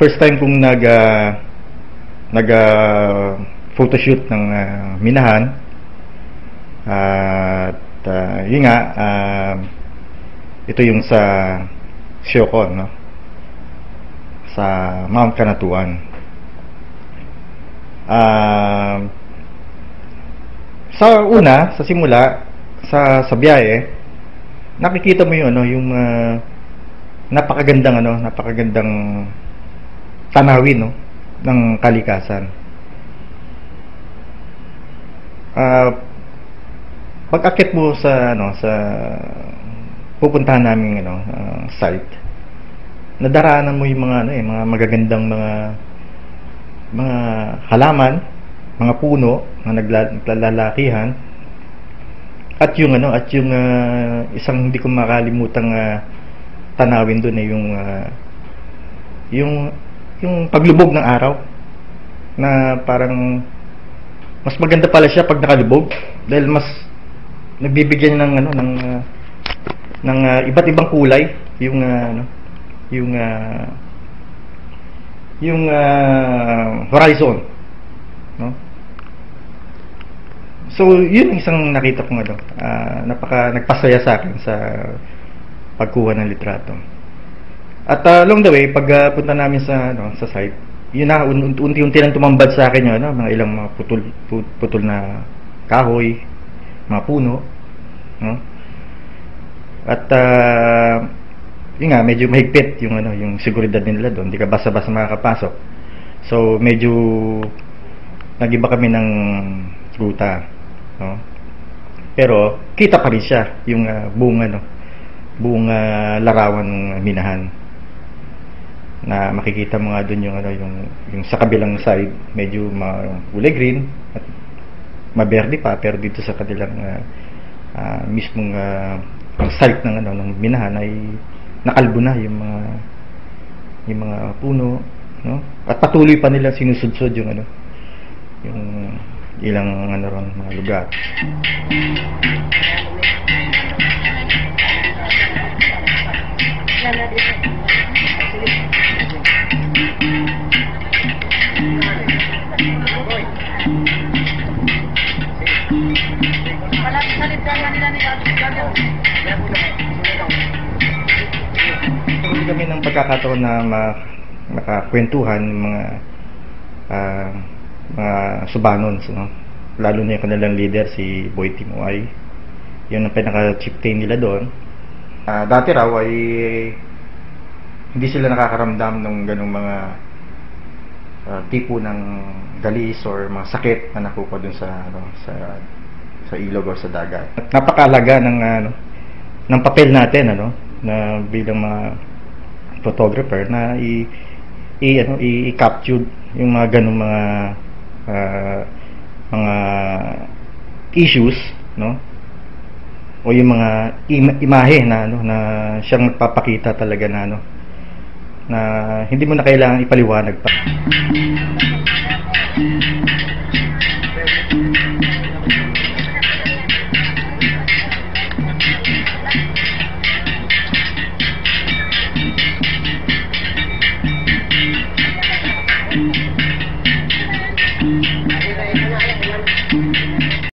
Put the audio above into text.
First time kong nag photoshoot ng minahan. At yun nga, ito yung sa Siocon, no? Sa Mount Cabanatuan. Sa una, sa simula, sa biyahe, nakikita mo yung yung napakagandang tanawin, no, ng kalikasan. Pag-akit mo sa sa pupuntahan namin site, nadaraanan mo yung mga mga magagandang mga halaman, mga puno na naglalakihan, at yung isang hindi ko makalimutang tanawin doon yung paglubog ng araw, na parang mas maganda pala siya pag nakalubog, dahil mas nagbibigyan ng iba't ibang kulay yung horizon, no? So yun isang nakita kong nagpasaya sa akin sa pagkuha ng litrato. At along the way, pag punta namin sa site, yun na unti-unti nang tumambad sa akin mga ilang mga putol na kahoy, mga puno, no? At yun nga, medyo mahigpit yung seguridad nila doon, hindi ka basta-basta makakapasok. So medyo nagiba kami ng ruta, no? Pero kita pa rin siya yung buong larawan ng minahan, na makikita mo nga doon yung sa kabilang side medyo kulay green at maberde pa, pero dito sa kanilang mismong site ng minahan ay nakalbo na yung mga puno, no? At patuloy pa nilang sinusudsod yung ilang mga lugar. Kami ng pagkakataon na makakwentuhan mga Subanons, no? Lalo na yung kanilang leader, si Boy Timoay. Yun ang pinaka-chieftain nila doon. Dati raw ay hindi sila nakakaramdam ng ganung mga tipo ng galis or mga sakit na nakukuha dun sa ilog o sa dagat. Napakahalaga ng papel natin na bilang mga photographer na i-capture yung mga ganung mga issues, no? O yung mga imahe na siyang nagpapakita talaga na hindi mo na kailangan ipaliwanag pa.